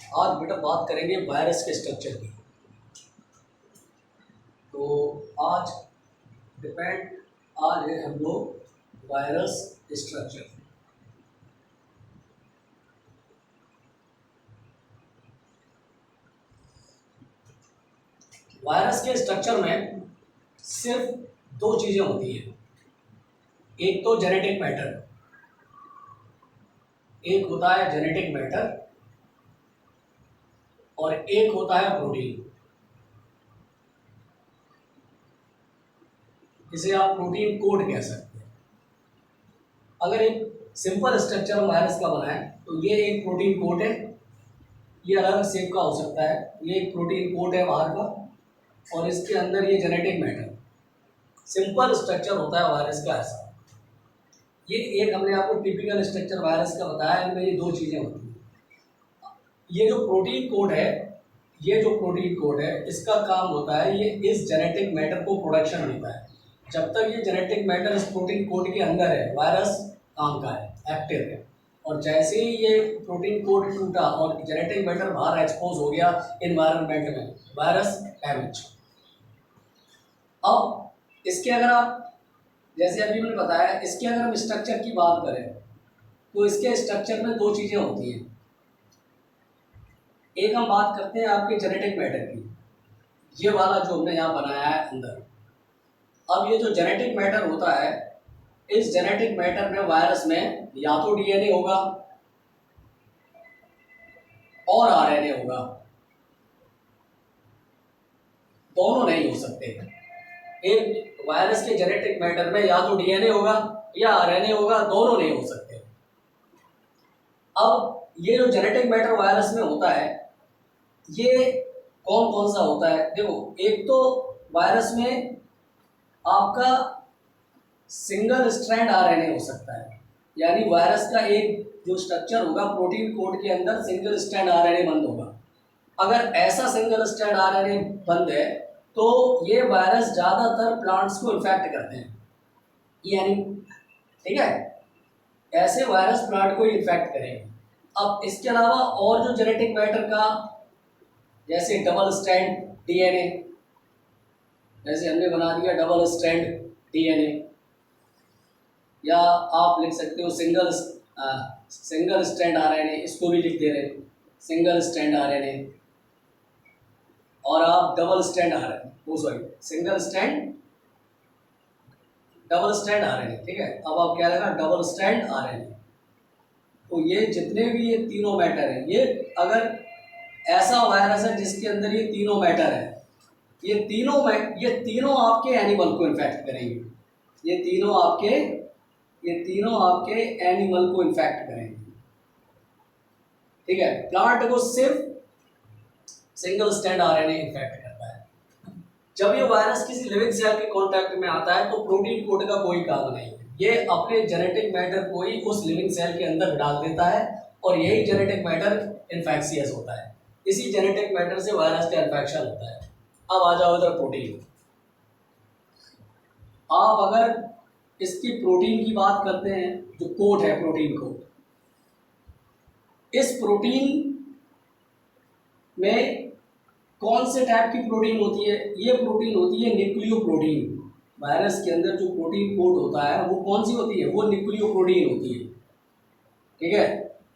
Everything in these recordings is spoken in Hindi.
आज बेटा बात करेंगे वायरस के स्ट्रक्चर की। तो आज डिपेंड आज है हम लोग वायरस स्ट्रक्चर। वायरस के स्ट्रक्चर में सिर्फ दो चीज़ें होती हैं, एक तो जेनेटिक मैटर, एक होता है जेनेटिक मैटर और एक होता है प्रोटीन। इसे आप प्रोटीन कोड कह सकते हैं। अगर एक सिंपल स्ट्रक्चर वायरस का बना है तो ये एक प्रोटीन कोड है, ये अलग शेप का हो सकता है, ये एक प्रोटीन कोड है बाहर का, और इसके अंदर ये जेनेटिक मैटर। सिंपल स्ट्रक्चर होता है वायरस का ऐसा। ये एक हमने आपको टिपिकल स्ट्रक्चर वायरस का बताया, इनमें ये दो चीज़ें होती हैं। ये जो प्रोटीन कोड है, इसका काम होता है, ये इस जेनेटिक मैटर को प्रोडक्शन देता है। जब तक ये जेनेटिक मैटर इस प्रोटीन कोड के अंदर है, वायरस काम का है, एक्टिव है। और जैसे ही ये प्रोटीन कोड टूटा और जेनेटिक मैटर बाहर एक्सपोज हो गया इन्वायरमेंट में, वायरस डैमेज। अब इसके अगर आप, जैसे अभी मैंने बताया, इसके अगर हम स्ट्रक्चर की बात करें तो इसके स्ट्रक्चर में दो चीज़ें होती हैं। एक हम बात करते हैं आपके जेनेटिक मैटर की, ये वाला जो हमने यहाँ बनाया है अंदर। अब ये जो जेनेटिक मैटर होता है, इस जेनेटिक मैटर में वायरस में या तो डीएनए होगा और आरएनए होगा, दोनों नहीं हो सकते। एक वायरस के जेनेटिक मैटर में या तो डीएनए होगा या आरएनए होगा, दोनों नहीं हो सकते। अब ये जो जेनेटिक मैटर वायरस में होता है, ये कौन कौन सा होता है? देखो, एक तो वायरस में आपका सिंगल स्ट्रैंड आरएनए हो सकता है, यानी वायरस का एक जो स्ट्रक्चर होगा प्रोटीन कोड के अंदर सिंगल स्ट्रैंड आरएनए बंद होगा। अगर ऐसा सिंगल स्ट्रैंड आरएनए बंद है तो ये वायरस ज़्यादातर प्लांट्स को इन्फेक्ट करते हैं, यानी ठीक है, ऐसे वायरस प्लांट को इन्फेक्ट करेंगे। अब इसके अलावा और जो जेनेटिक मैटर का, जैसे डबल स्ट्रैंड डीएनए, जैसे हमने बना दिया डबल स्ट्रैंड डीएनए, या आप लिख सकते हो सिंगल स्ट्रैंड आरएनए, इसको भी लिख दे रहे हैं सिंगल स्ट्रैंड आरएनए, और आप double strand RNA, single strand double strand RNA, ठीक है। अब आप क्या लगा, डबल स्ट्रैंड आरएनए। तो ये जितने भी ये तीनों मैटर हैं, ये अगर ऐसा वायरस है जिसके अंदर ये तीनों मैटर है, ये तीनों आपके एनिमल को इन्फेक्ट करेंगे। ये तीनों आपके एनिमल को इन्फेक्ट करेंगे, ठीक है। प्लांट को सिर्फ सिंगल स्ट्रैंड आरएनए इन्फेक्ट करता है। जब ये वायरस किसी लिविंग सेल के कांटेक्ट में आता है तो प्रोटीन कोड का कोई काम नहीं है, ये अपने जेनेटिक मैटर को ही उस लिविंग सेल के अंदर डाल देता है, और यही जेनेटिक मैटर इन्फेक्शियस होता है। इसी जेनेटिक मैटर से वायरस का इन्फेक्शन होता है। अब आ जाओ इधर प्रोटीन। आप अगर इसकी प्रोटीन की बात करते हैं, जो कोड है प्रोटीन कोड, इस प्रोटीन में कौन से टाइप की प्रोटीन होती है? ये प्रोटीन होती है न्यूक्लियो प्रोटीन। वायरस के अंदर जो प्रोटीन कोड होता है वो कौन सी होती है? वो न्यूक्लियो प्रोटीन होती है, ठीक है।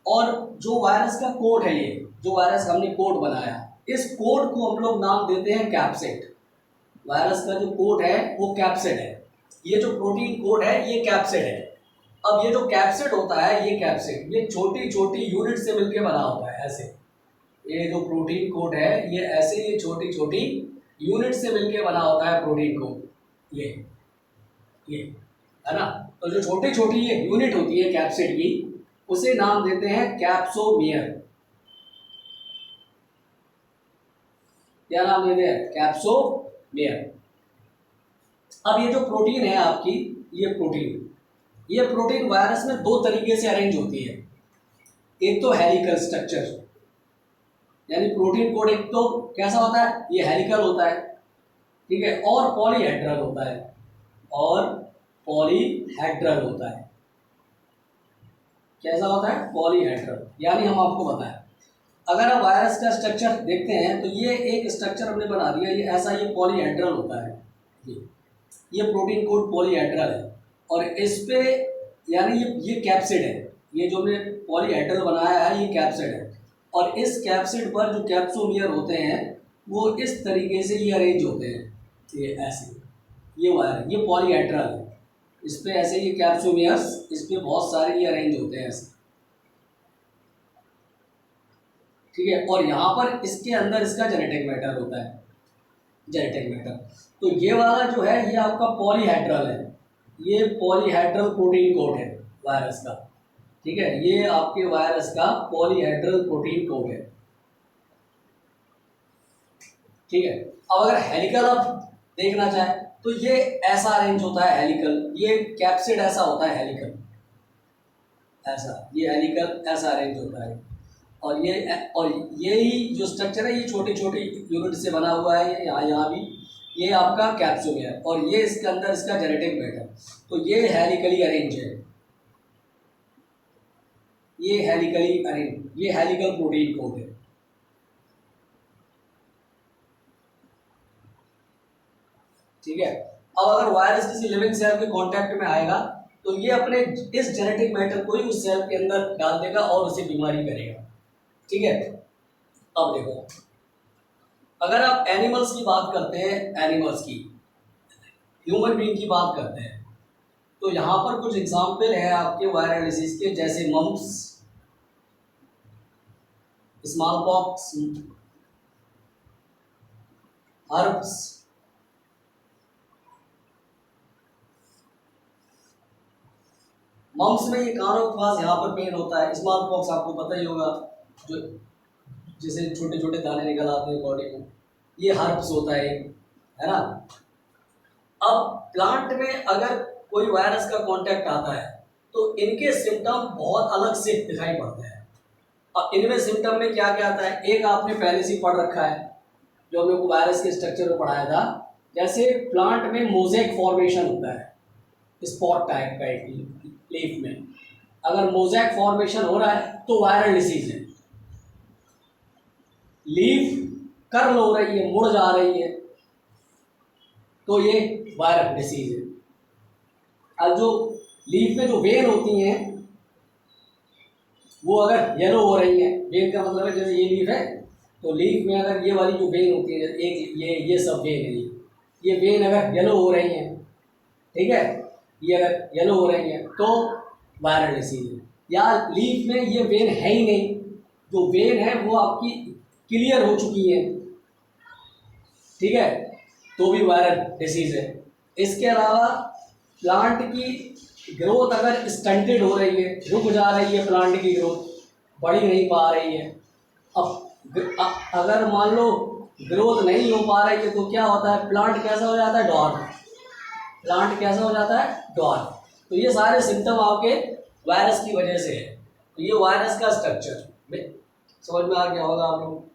और जो वायरस का कोड है, ये जो वायरस हमने कोड बनाया, इस कोड को हम लोग नाम देते हैं कैप्सिड। वायरस का जो कोड है वो कैप्सिड है। ये जो प्रोटीन कोड है ये कैप्सिड है। अब ये जो कैप्सिड होता है, ये कैप्सिड ये छोटी छोटी यूनिट से मिलकर बना होता है। ऐसे ये जो प्रोटीन कोड है, ये ऐसे ये छोटी छोटी यूनिट से मिलकर बना होता है प्रोटीन कोड। ये है ना। तो जो छोटी छोटी ये यूनिट होती है कैप्सिड की, उसे नाम देते हैं कैप्सोमियर। क्या नाम देते हैं? कैप्सोमियर। अब ये जो प्रोटीन है आपकी, ये प्रोटीन वायरस में दो तरीके से अरेंज होती है। एक तो हेलिकल स्ट्रक्चर, यानी प्रोटीन कोड एक तो कैसा होता है, ये हेलिकल होता है, ठीक है, और पॉलीहेड्रल होता है, कैसा होता है? पॉलीहेड्रल। यानी हम आपको बताएं, अगर आप वायरस का स्ट्रक्चर देखते हैं तो ये एक स्ट्रक्चर हमने बना दिया, ये ऐसा, ये पॉलीहेड्रल होता है, ये प्रोटीन कोड पॉलीहेड्रल है, और इस पे यानी ये कैप्सिड है, ये जो हमने पॉलीहेड्रल बनाया है ये कैप्सिड है, और इस कैप्सिड पर जो कैप्सोमियर होते हैं वो इस तरीके से ये अरेंज होते हैं, ये ऐसे, ये वायर, ये पॉलीहेड्रल है, इस पे ऐसे ये कैप्सोमियर्स, इस पे बहुत सारे ये अरेंज होते हैं ऐसे, ठीक है। और यहाँ पर इसके अंदर इसका जेनेटिक मैटर होता है, जेनेटिक मैटर। तो ये वाला जो है ये आपका पॉलीहेड्रल है, ये पॉलीहेड्रल प्रोटीन कोड है वायरस का, ठीक है, ये आपके वायरस का पॉलीहेड्रल प्रोटीन कोड है, ठीक है। अब अगर हेलिकल आप देखना चाहें तो ये ऐसा अरेंज होता है हेलिकल, ये कैप्सिड ऐसा होता है हेलिकल, ऐसा, ये हेलिकल ऐसा अरेंज होता है, और ये ही जो स्ट्रक्चर है ये छोटी छोटी यूनिट से बना हुआ है, यहाँ भी ये आपका कैप्सुमियर, और ये इसके अंदर इसका जेनेटिक मैटर, तो ये हेलिकली अरेंज है, ये हेलिकली अरेंज, ये हेलिकल प्रोटीन कोड है, ठीक है। अब अगर वायरस किसी लिविंग सेल के कांटेक्ट में आएगा तो ये अपने इस जेनेटिक मैटर को ही उस सेल के अंदर डाल देगा और उसे बीमारी करेगा, ठीक है। अब देखो, अगर आप एनिमल्स की बात करते हैं, एनिमल्स की, ह्यूमन बीइंग की बात करते हैं, तो यहाँ पर कुछ एग्जाम्पल है आपके वायरल डिसीज के, जैसे mumps, small pox, herpes, mumps में ये कानों के पास यहाँ पर पेन होता है, स्मॉल पॉक्स आपको पता ही होगा, जो जैसे छोटे छोटे दाने निकल आते हैं बॉडी में, ये हर्प्स होता है ना। अब प्लांट में अगर कोई वायरस का कांटेक्ट आता है तो इनके सिम्टम बहुत अलग से दिखाई पड़ते हैं। अब इनमें सिम्टम में क्या क्या आता है, एक आपने पहले से पढ़ रखा है जो हम लोग को वायरस के स्ट्रक्चर में पढ़ाया था, जैसे प्लांट में मोज़ेक फॉर्मेशन होता है, स्पॉट टाइप का एक लीफ में, अगर मोज़ेक फॉर्मेशन हो रहा है तो वायरल डिसीज है। लीफ कर्ल हो रही है, मुड़ जा रही है, तो ये वायरल डिसीज है। अब जो लीफ में जो वेन होती हैं वो अगर येलो हो रही है, वेन का मतलब है जैसे ये लीफ है तो लीफ में अगर ये वाली जो वेन होती है, एक ये सब वेन है, ये वेन अगर येलो हो रही है, ठीक है, ये अगर येलो हो रही है तो वायरल डिसीज है। या लीफ में ये वेन है ही नहीं, जो वेन है वो आपकी क्लियर हो चुकी है, ठीक है, तो भी वायरल डिसीज है। इसके अलावा प्लांट की ग्रोथ अगर स्टंटेड हो रही है, रुक जा रही है, प्लांट की ग्रोथ बढ़ी नहीं पा रही है, अब अगर मान लो ग्रोथ नहीं हो पा रही है तो क्या होता है, प्लांट कैसा हो जाता है, डॉर्फ, प्लांट कैसा हो जाता है, डॉर्फ। तो ये सारे सिम्टम आपके वायरस की वजह से है। तो ये वायरस का स्ट्रक्चर समझ में आ गया होगा आप लोग।